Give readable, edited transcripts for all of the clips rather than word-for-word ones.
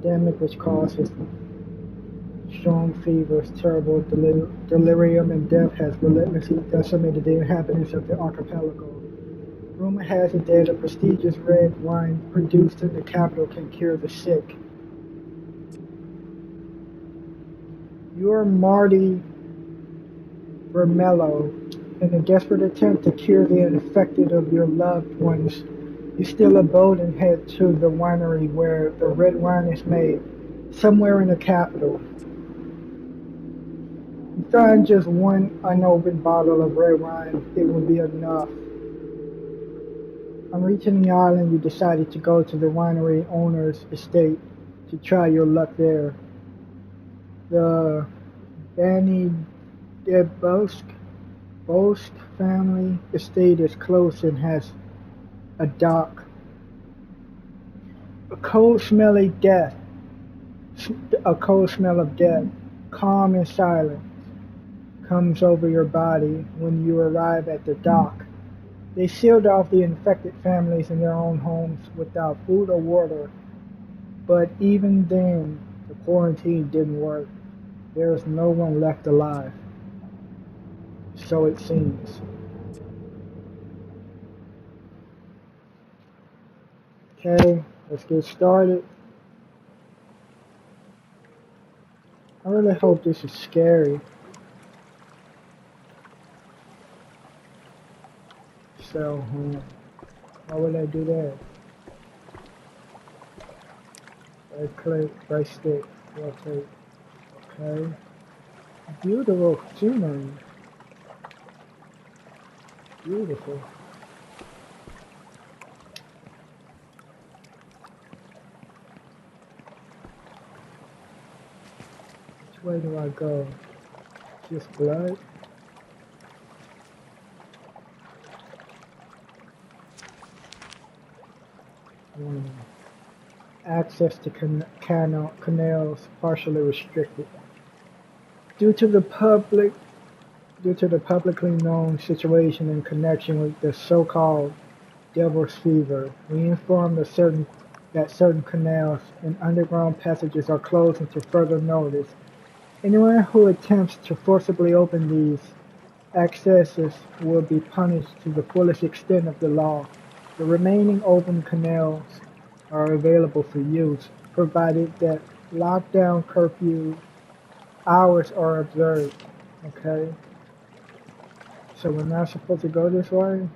epidemic which causes strong fevers, terrible delirium, and death has relentlessly decimated the inhabitants of the archipelago. Rumor has it that a prestigious red wine produced in the capital can cure the sick. You're Marty Vermello. In a desperate attempt to cure the infected of your loved ones, you steal a boat and head to the winery where the red wine is made, somewhere in the capital. You find just one unopened bottle of red wine. It will be enough. On reaching the island, you decided to go to the winery owner's estate to try your luck there. The Bani Bosque family estate is close and has a dock. A cold, smelly death, a cold smell of death, calm and silent, comes over your body when you arrive at the dock. They sealed off the infected families in their own homes without food or water, but even then, the quarantine didn't work. There is no one left alive. So it seems. Okay, let's get started. I really hope this is scary. So, why would I do that? Right click, right stick, rotate. Okay. Beautiful scenery. Beautiful. Which way do I go? Just blood? Access to canals partially restricted. Due to the publicly known situation in connection with the so-called Devil's Fever, we inform that certain canals and underground passages are closed until further notice. Anyone who attempts to forcibly open these accesses will be punished to the fullest extent of the law. The remaining open canals are available for use, provided that lockdown curfew hours are observed. Okay? So we're not supposed to go this way?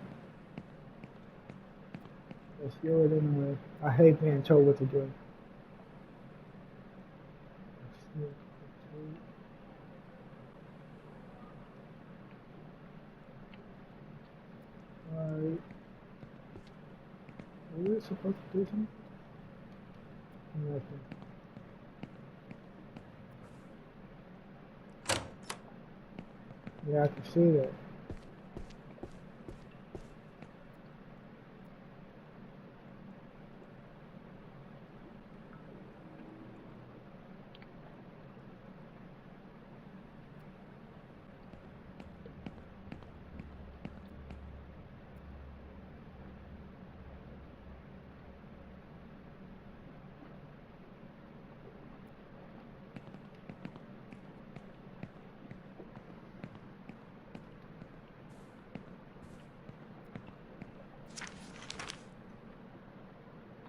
Let's do it anyway. I hate being told what to do. Alright. Are we supposed to do something? Nothing. Yeah, I can see that.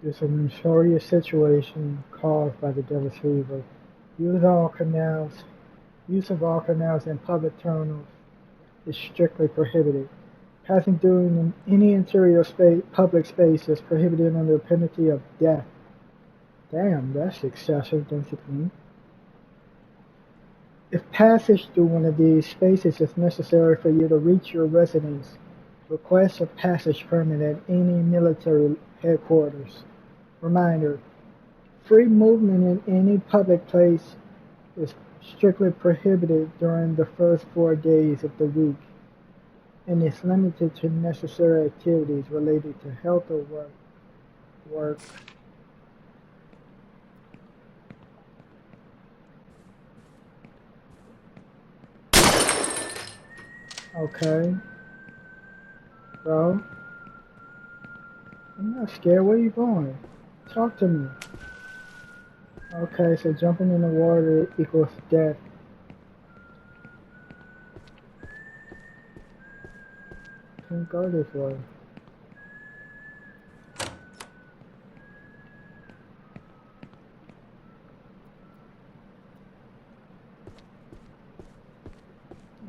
It's an notorious situation caused by the Devil's Fever. Use of all canals and public terminals is strictly prohibited. Passing through any interior public space is prohibited under the penalty of death. Damn, that's excessive, don't you think? If passage through one of these spaces is necessary for you to reach your residence, request a passage permit at any military headquarters. Reminder, free movement in any public place is strictly prohibited during the first 4 days of the week and is limited to necessary activities related to health or work. Okay. Bro, I'm not scared. Where are you going? Talk to me. Okay, so jumping in the water equals death. Can't go this way.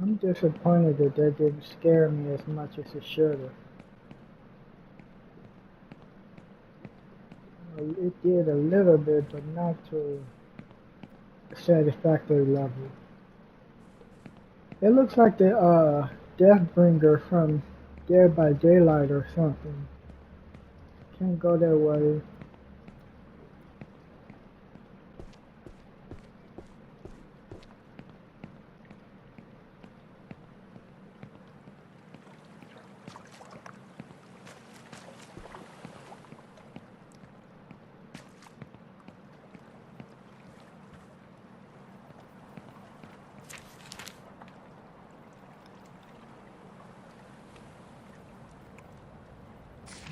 I'm disappointed that that didn't scare me as much as it should have. Well, it did a little bit, but not to a satisfactory level. It looks like the Deathbringer from Dead by Daylight or something. Can't go that way.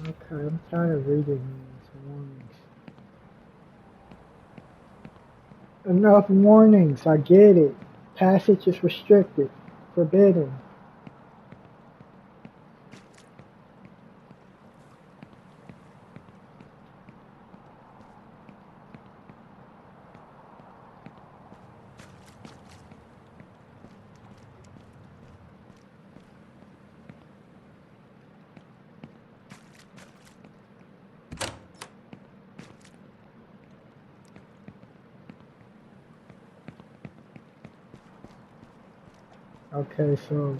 Okay, I'm tired of reading these warnings. Enough warnings, I get it. Passage is restricted. Forbidden. Okay, so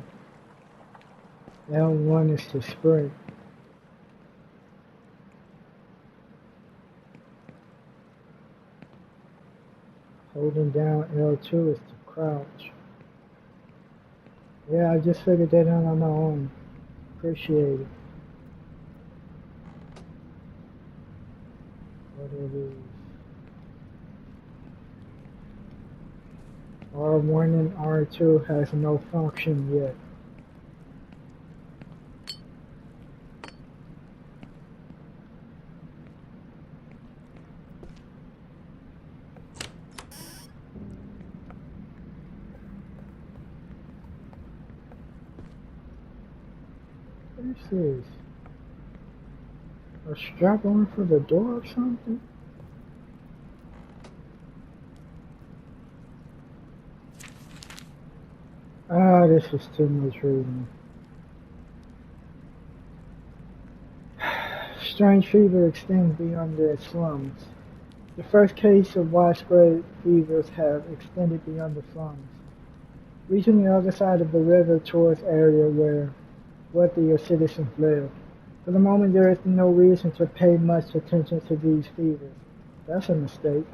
L1 is to sprint. Holding down L2 is to crouch. Yeah, I just figured that out on my own. Appreciate it. What it is. R1 and R2 has no function yet. This is a strap on for the door or something? Ah, this is too much reading. Strange fever extends beyond the slums. The first case of widespread fevers have extended beyond the slums, reaching the other side of the river towards area where wealthier citizens live. For the moment, there is no reason to pay much attention to these fevers. That's a mistake.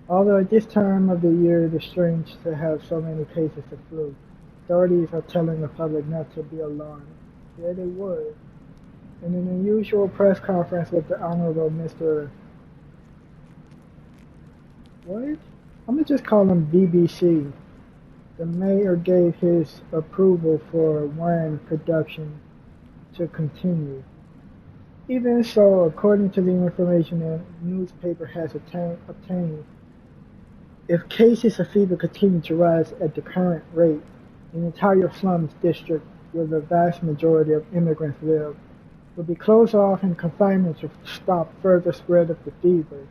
Although at this time of the year it is strange to have so many cases of flu, authorities are telling the public not to be alarmed. Yeah, they would. In an unusual press conference with the Honorable Mr. What? I'm gonna just call him BBC. The mayor gave his approval for wine production to continue. Even so, according to the information the newspaper has obtained, if cases of fever continue to rise at the current rate, the entire slums district where the vast majority of immigrants live will be closed off and confinement to stop further spread of the fever.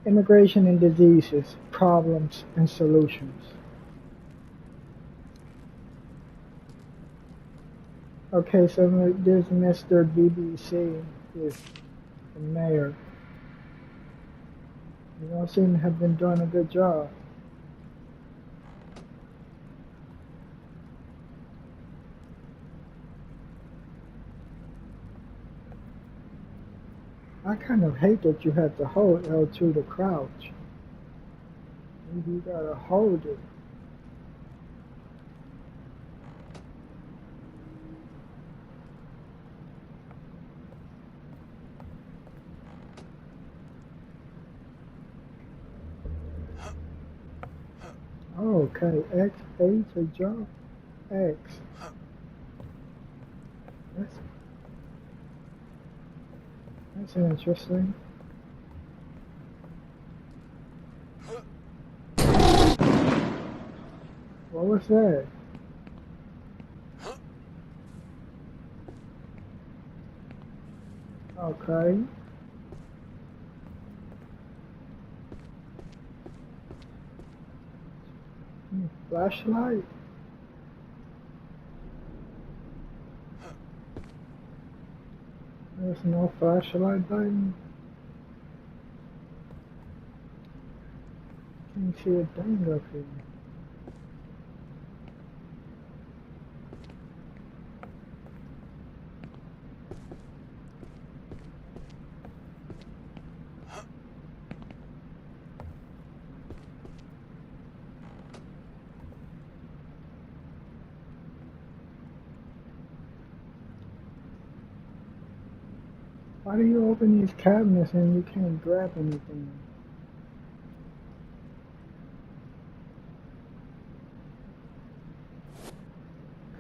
Immigration and diseases, problems and solutions. Okay, so this Mr. BBC is the mayor. You don't seem to have been doing a good job. I kind of hate that you have to hold L2 to crouch. You gotta hold it. Oh, okay, X, A to jump, X. That's, that's interesting. What was that? Okay. Flashlight? There's no flashlight button. Can't see a thing up here. Why do you open these cabinets and you can't grab anything?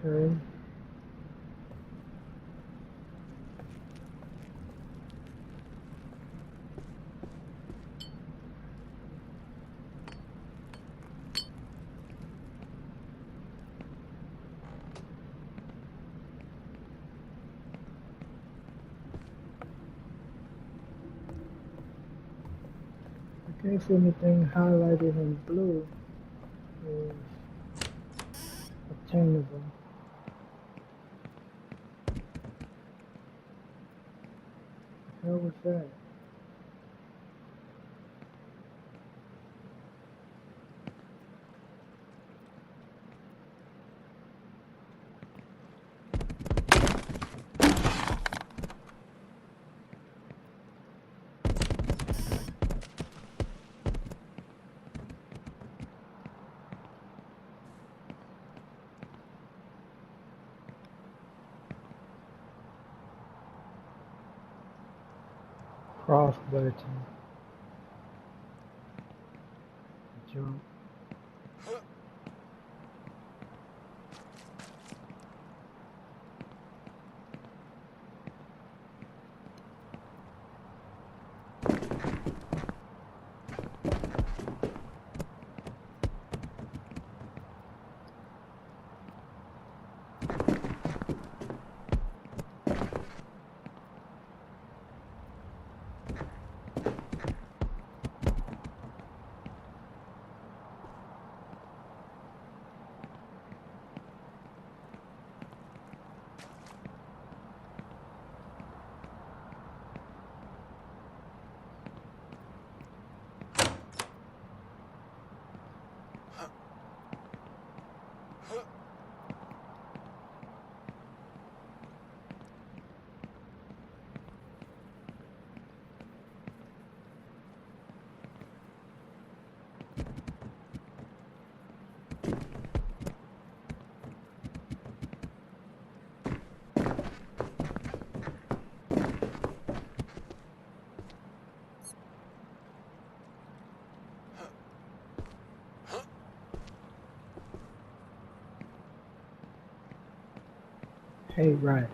Okay. I can't see anything highlighted in blue is obtainable. What the hell was that? Cross button. Jump. Hey, rats.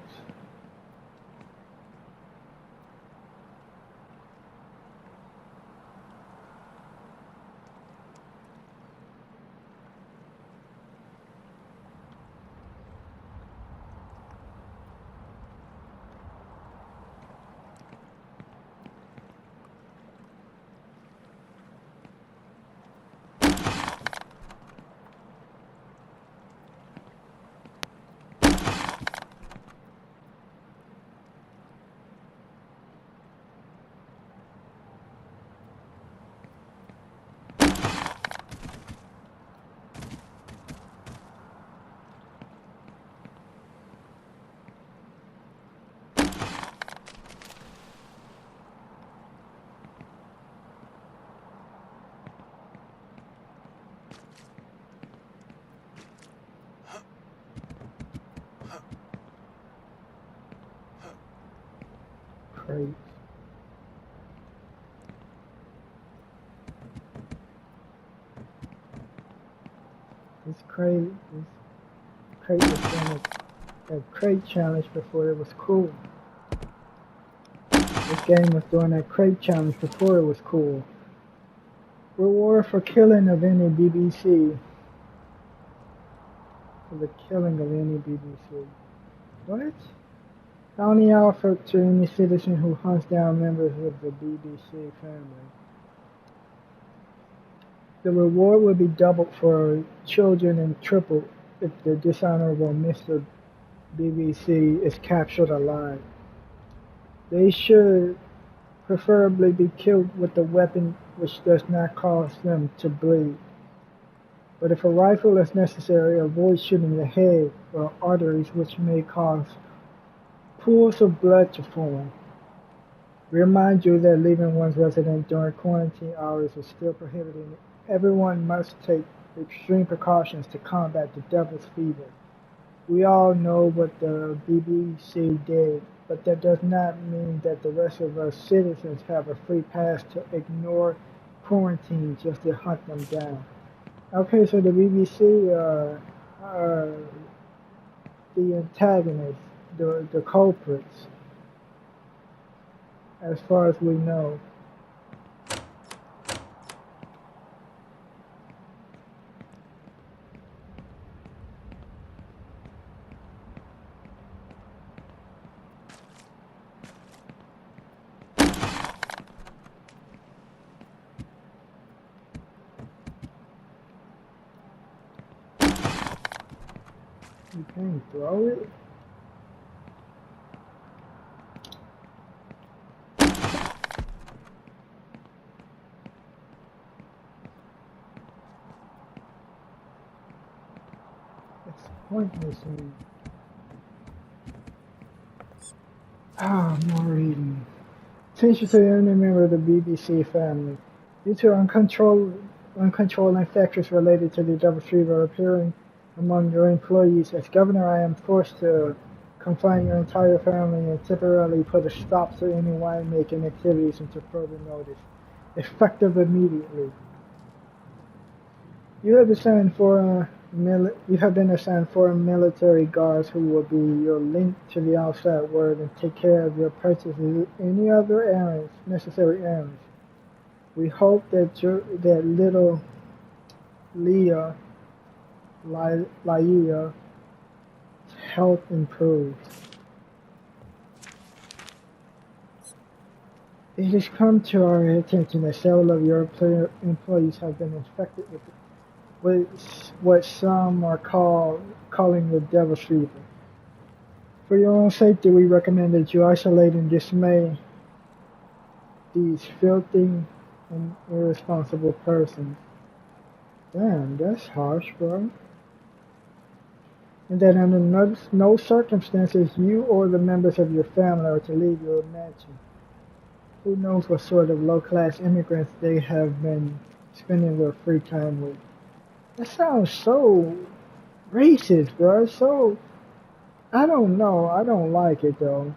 Crates. This crate was doing a crate challenge before it was cool. This game was doing a crate challenge before it was cool. Reward for killing of any BBC. for the killing of any BBC. What? Bounty offered to any citizen who hunts down members of the BBC family. The reward will be doubled for children and tripled if the dishonorable Mr. BBC is captured alive. They should preferably be killed with a weapon which does not cause them to bleed. But if a rifle is necessary, avoid shooting the head or arteries which may cause pools of blood to form. We remind you that leaving one's residence during quarantine hours is still prohibited. Everyone must take extreme precautions to combat the devil's fever. We all know what the BBC did, but that does not mean that the rest of us citizens have a free pass to ignore quarantine just to hunt them down. Okay, so the BBC are the antagonists, the culprits, as far as we know. You can't throw it? It's pointless to me. More reading. Attention to any member of the BBC family. Due to uncontrolled infections related to the double fever appearing among your employees, as governor, I am forced to confine your entire family and temporarily put a stop to any winemaking activities until further notice, effective immediately. You have been assigned foreign military guards who will be your link to the outside world and take care of your purchases and any other necessary errands. We hope that little Leah's health improves. It has come to our attention that several of your employees have been infected with what some are calling the devil's fever. For your own safety, we recommend that you isolate and dismay these filthy and irresponsible persons. Damn, that's harsh, bro. And that under no circumstances you or the members of your family are to leave your mansion. Who knows what sort of low-class immigrants they have been spending their free time with. That sounds so racist, bro. So, I don't know. I don't like it, though.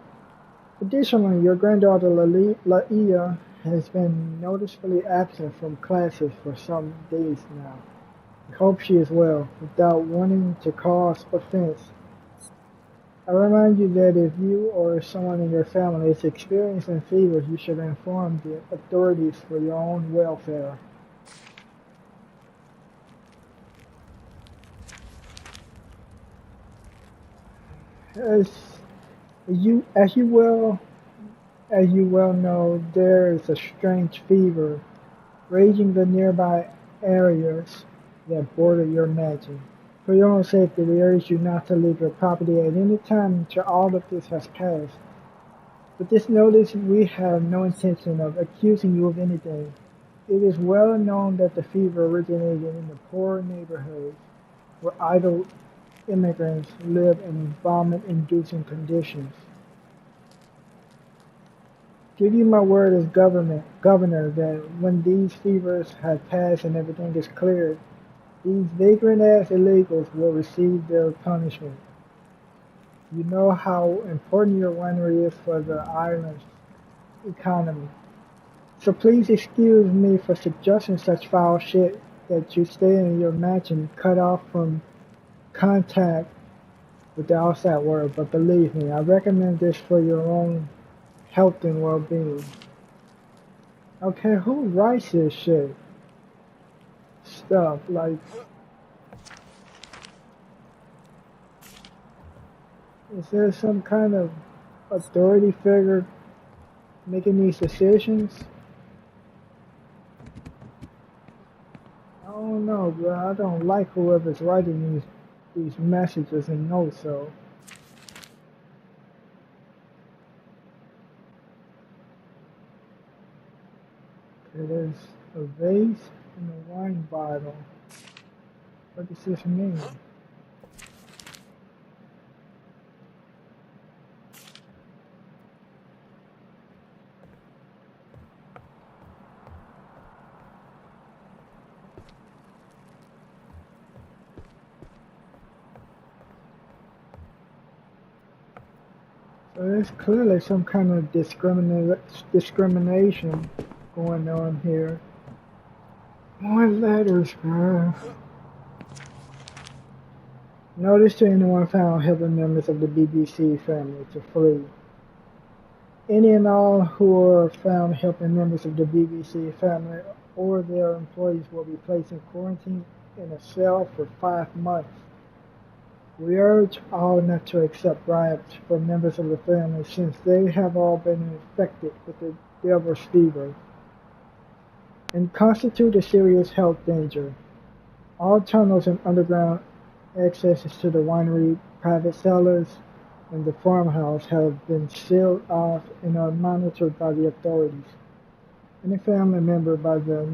Additionally, your granddaughter Laia has been noticeably absent from classes for some days now. I hope she is well, without wanting to cause offense. I remind you that if you or someone in your family is experiencing fevers, you should inform the authorities for your own welfare. As you well know, there is a strange fever raging the nearby areas that border your mansion. For your own safety, we urge you not to leave your property at any time until all of this has passed. With this notice, we have no intention of accusing you of anything. It is well known that the fever originated in the poor neighborhoods where idle immigrants live in vomit-inducing conditions. Give you my word as governor that when these fevers have passed and everything is cleared, these vagrant-ass illegals will receive their punishment. You know how important your winery is for the island's economy. So please excuse me for suggesting such foul shit that you stay in your mansion cut off from contact with the outside world, but believe me, I recommend this for your own health and well-being. Okay, who writes this shit? Stuff like Is there some kind of authority figure making these decisions? I don't know, bro. I don't like whoever's writing these messages and notes. So there's a vase and a wine bottle. What does this mean? So there's clearly some kind of discrimination going on here. More letters, bro. Notice to anyone found helping members of the BBC family to flee. Any and all who are found helping members of the BBC family or their employees will be placed in quarantine in a cell for 5 months. We urge all not to accept bribes from members of the family since they have all been infected with the devil's fever and constitute a serious health danger. All tunnels and underground accesses to the winery, private cellars, and the farmhouse have been sealed off and are monitored by the authorities. Any family member by the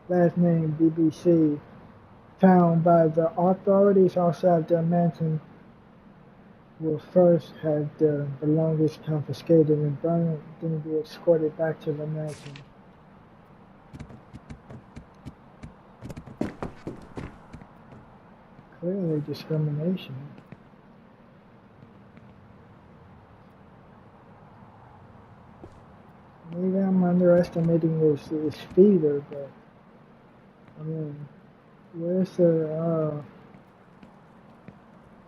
last name BBC found by the authorities outside their mansion will first have their belongings confiscated and burned, then be escorted back to the mansion. Clearly discrimination. Maybe I'm underestimating this fever, but I mean, where's the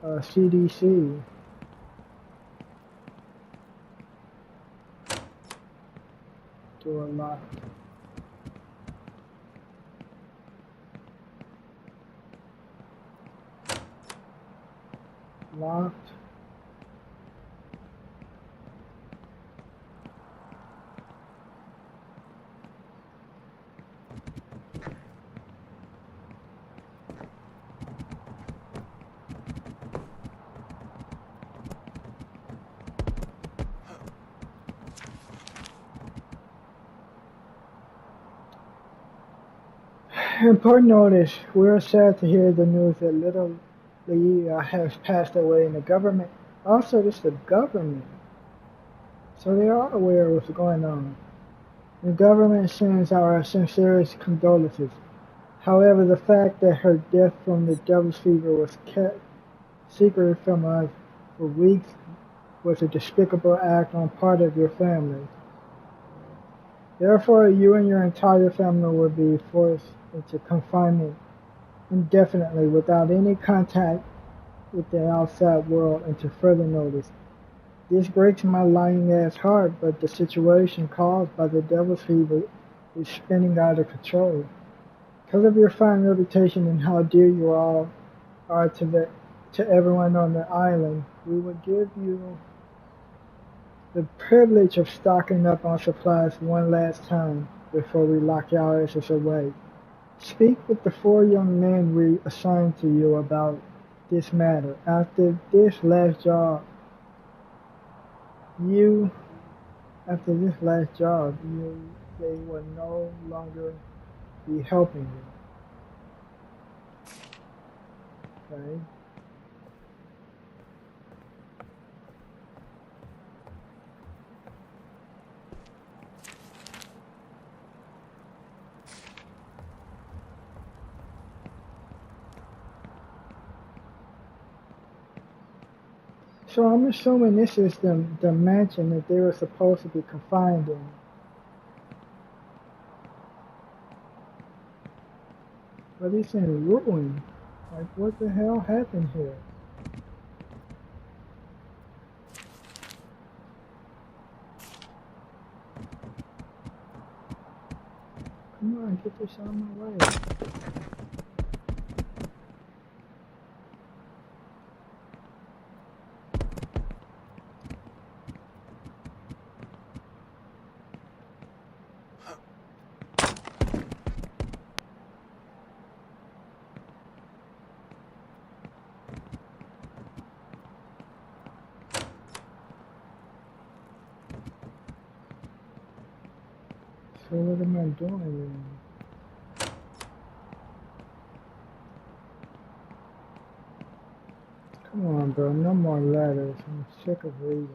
CDC? Door locked. Locked. Important notice, we are sad to hear the news that little Leah has passed away in the government. Also, this is the government, so they are aware of what's going on. The government sends our sincerest condolences. However, the fact that her death from the devil's fever was kept secret from us for weeks was a despicable act on part of your family. Therefore, you and your entire family will be forced into confinement indefinitely without any contact with the outside world until further notice. This breaks my lying ass heart, but the situation caused by the devil's fever is spinning out of control. Because of your fine reputation and how dear you all are to everyone on the island, we would give you the privilege of stocking up on supplies one last time before we lock your asses away. Speak with the 4 young men we assigned to you about this matter. After this last job, they will no longer be helping you. Okay? So I'm assuming this is the mansion that they were supposed to be confined in. But it's in ruin. Like, what the hell happened here? Come on, get this out of my way. So what am I doing then? Come on, bro. No more letters. I'm sick of reading.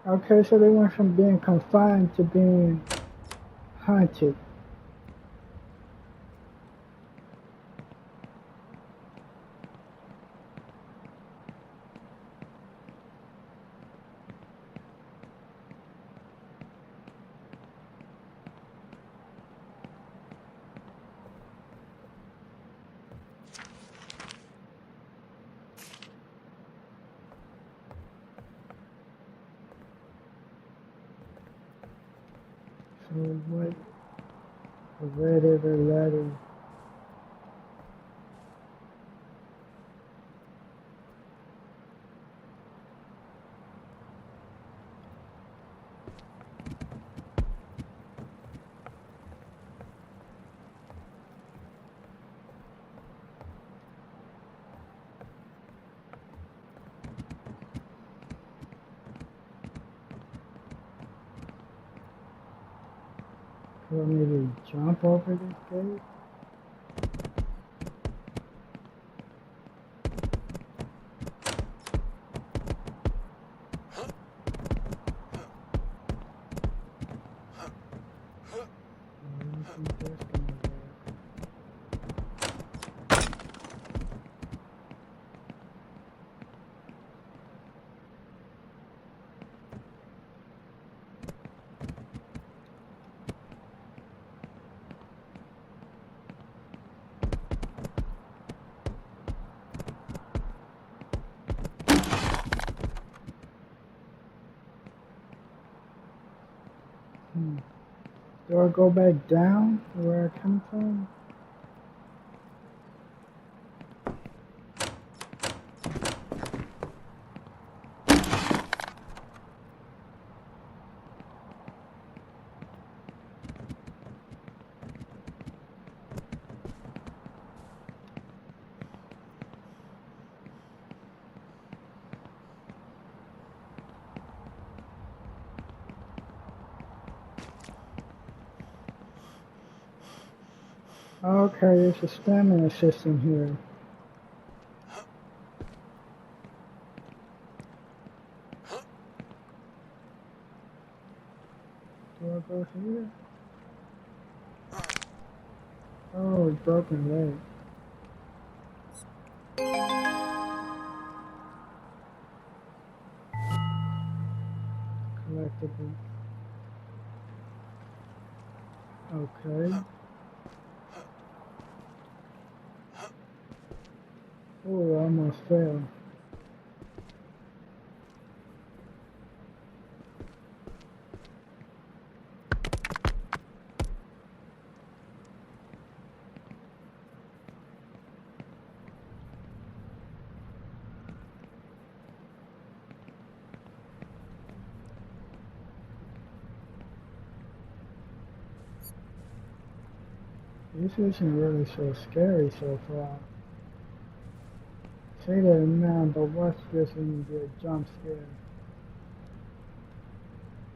Okay, so they went from being confined to being haunted. So what? Where did the letter? Or maybe jump over this gate? I don't think that's gonna work. Do I go back down to where I come from? Okay, there's a stamina system here. Do I go here? Oh, broken leg. Collectible. Okay. Oh, I almost fell. This isn't really so scary so far. Say that now, but watch this when you get a jump scare.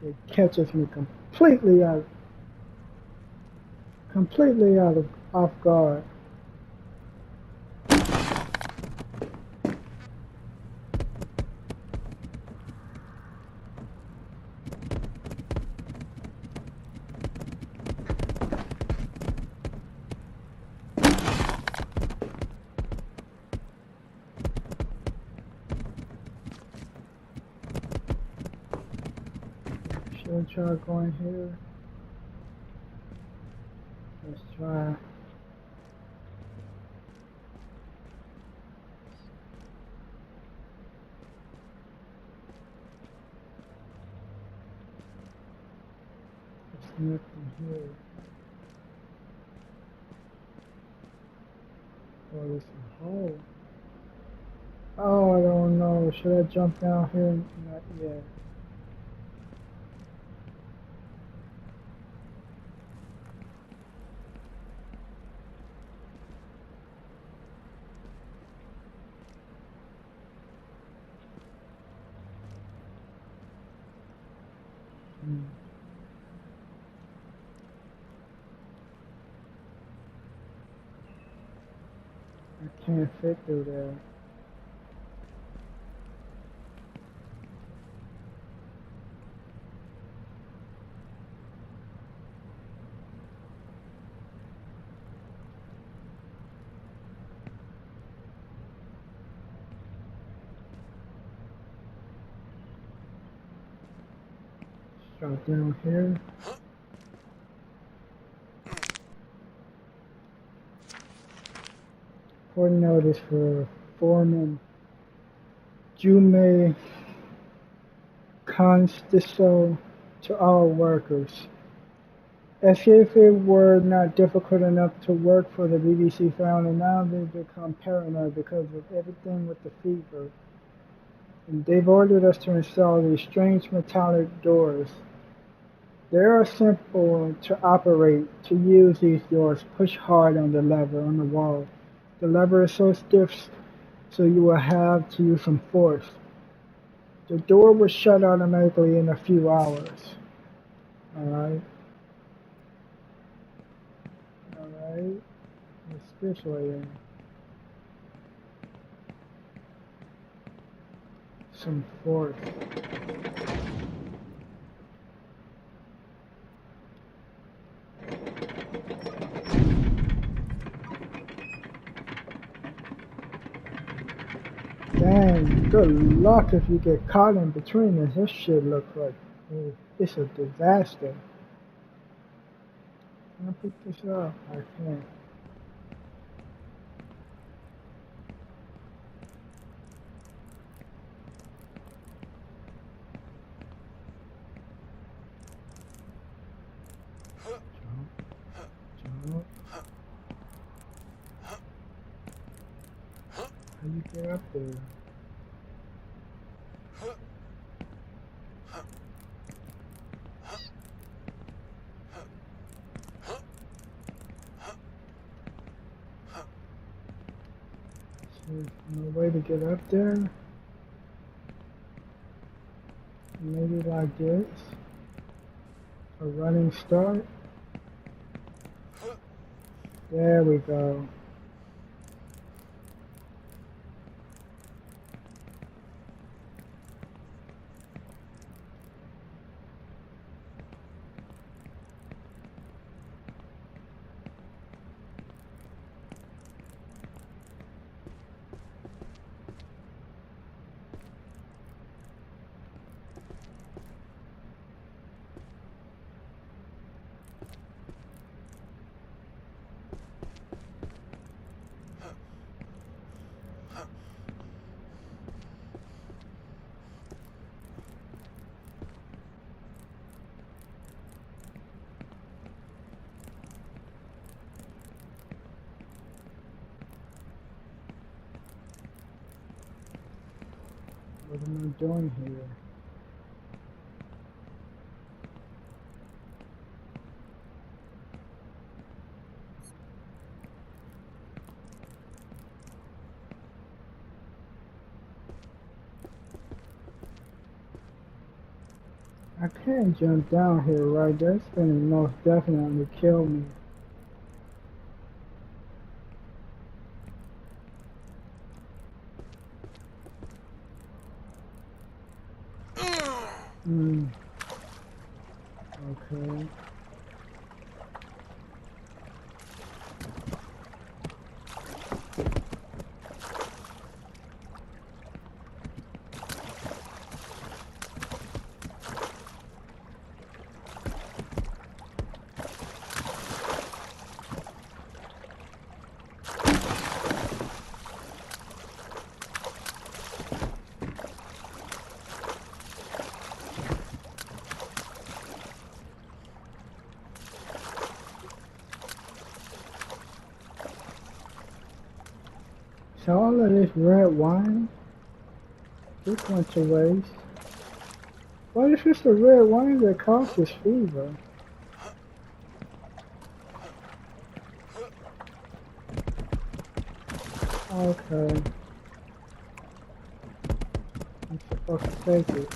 It catches me completely out of off guard. Should I try going here? Let's try. There's nothing here. Oh, there's a hole. Oh, I don't know. Should I jump down here? Not yet. Hmm. I can't fit through there. Drop down here. Important notice for Foreman Jume Constiso to all workers. As if it were not difficult enough to work for the BBC family, now they've become paranoid because of everything with the fever. And they've ordered us to install these strange metallic doors. They are simple to operate. To use these doors, push hard on the lever on the wall. The lever is so stiff, so you will have to use some force. The door will shut automatically in a few hours. Alright. Alright. What's this way in? Some force. Dang, good luck if you get caught in between this. This shit looks like it's a disaster. Can I pick this up? I can't. Jump. How you get up there? There's no way to get up there? Maybe like this? A running start? There we go. What am I doing here? I can't jump down here, right? That's gonna most definitely kill me. Hmm. Okay. So all of this red wine, this went to waste. What if it's the red wine that causes fever? Okay. I'm supposed to take it.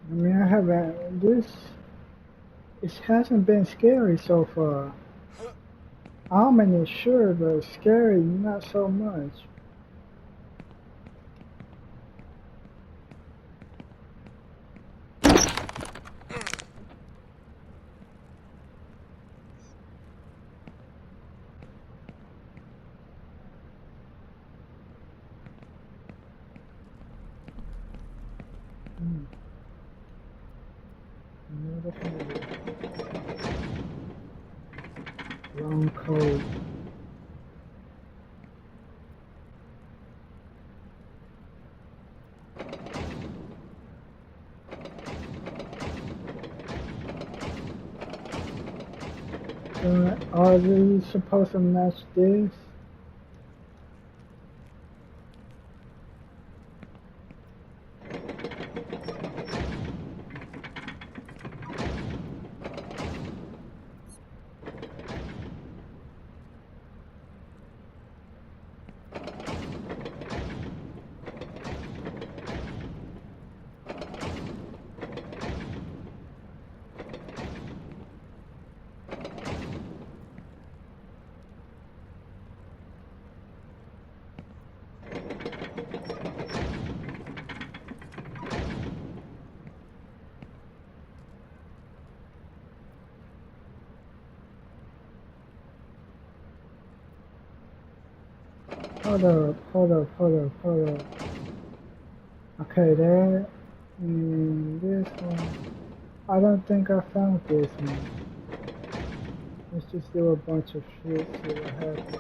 I mean, I haven't, it hasn't been scary so far. Ominous, sure, but scary, not so much. Hmm. Another headache. Long cold. Are we supposed to match this? Hold up. Okay, that and this one. I don't think I found this one. Let's just do a bunch of shit, see what happens.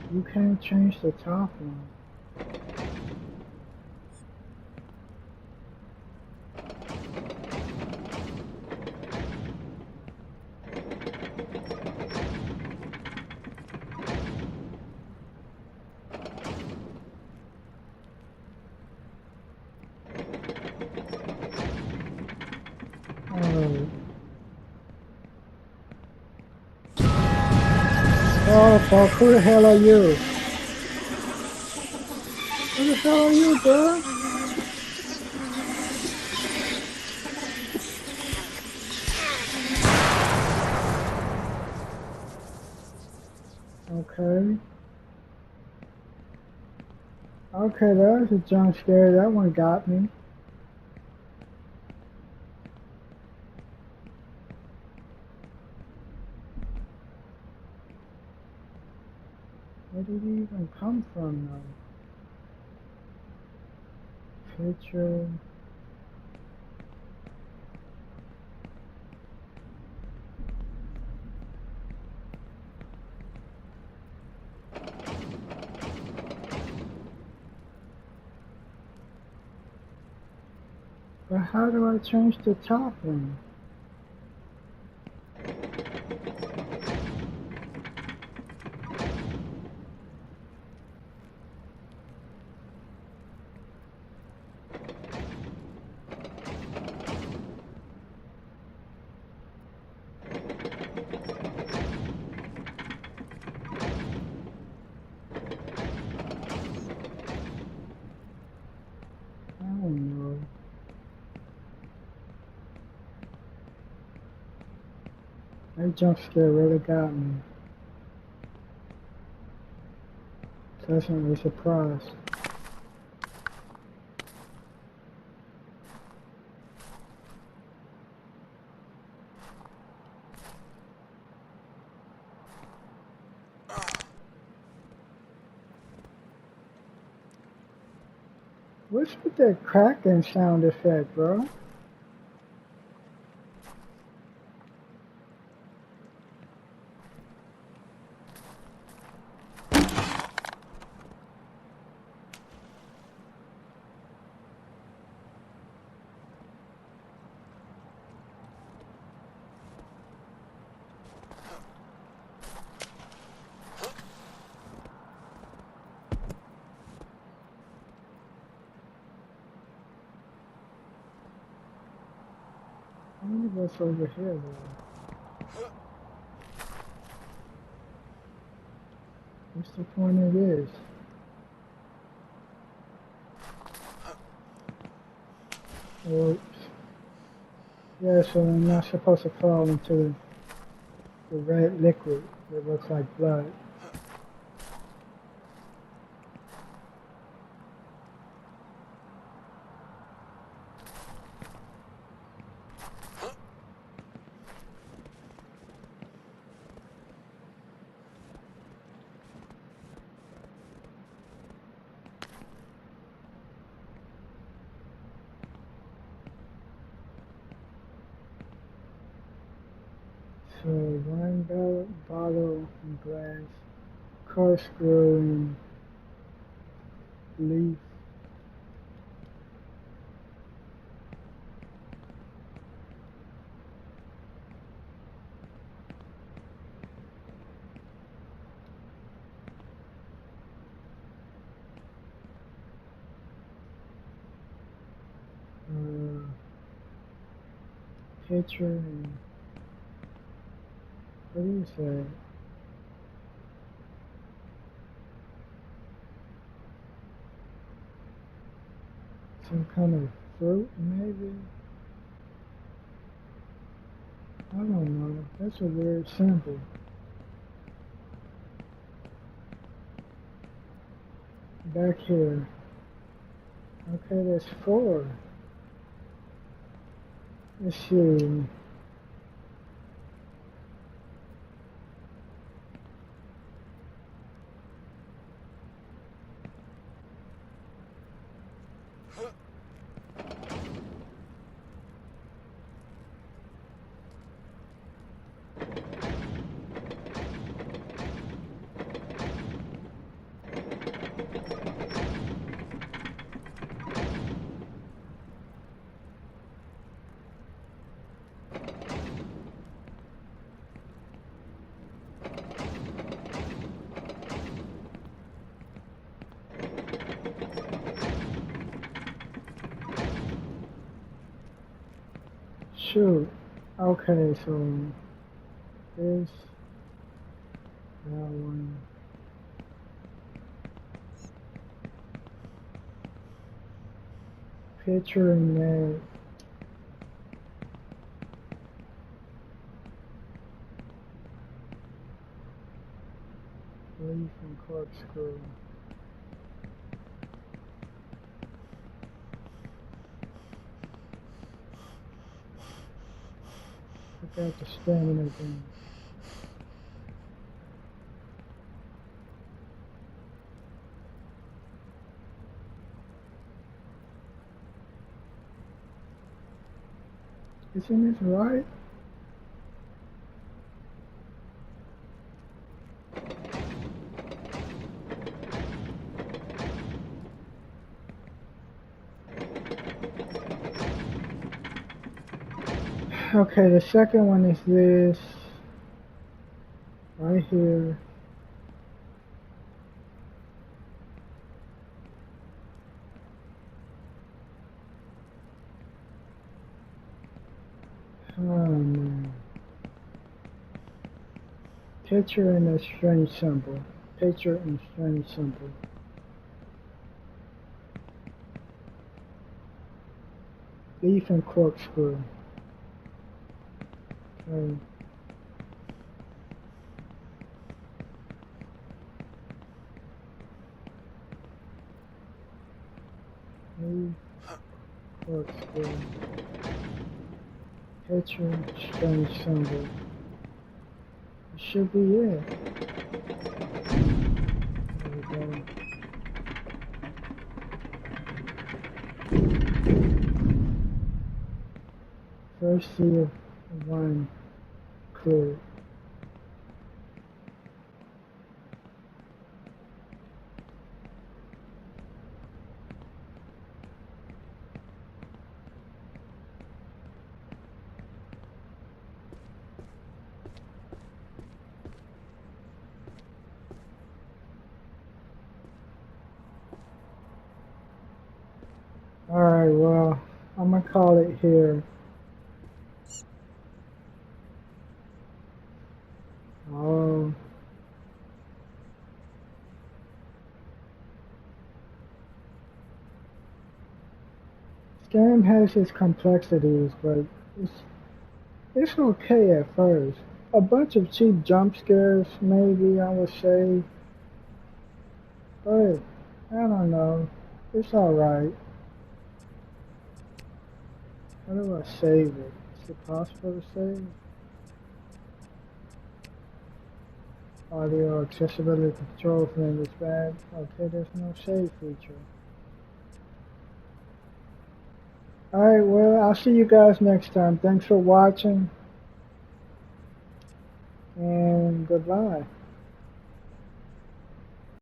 You can't change the top one. Oh, fuck, who the hell are you? Who the hell are you, bro? Okay. Okay, that was a jump scare. That one got me. Where did he even come from, though? Picture. But how do I change the top one? That jump scare really got me. Pleasantly surprised. What's with that cracking sound effect, bro? I wonder what's over here, though. What's the point of this? Oops. Yeah, so I'm not supposed to fall into the red liquid that looks like blood. So one bottle and glass, corkscrew and leaf. Pitcher and what is that? Some kind of fruit, maybe? I don't know. That's a weird symbol. Back here. Okay, there's 4. Let's see. Shoot. Okay, so this, that one. Pitcher and that. Leaf and corkscrew. Forgot the stamina thing. Isn't this right? Okay, the second one is this. Right here. Oh man. Picture and a strange symbol. Picture and strange symbol. Leaf and corkscrew. Okay. Work skill. Picture strange symbol. It should be it. There we go. First see if one cleared. Alright, well, I'm gonna call it here. Oh, this game has its complexities, but it's it's okay at first. A bunch of cheap jump scares, maybe I would say, but I don't know. It's alright. How do I save it? Is it possible to save? Audio accessibility control frame is bad. Okay, there's no save feature. Alright, well, I'll see you guys next time. Thanks for watching, and goodbye.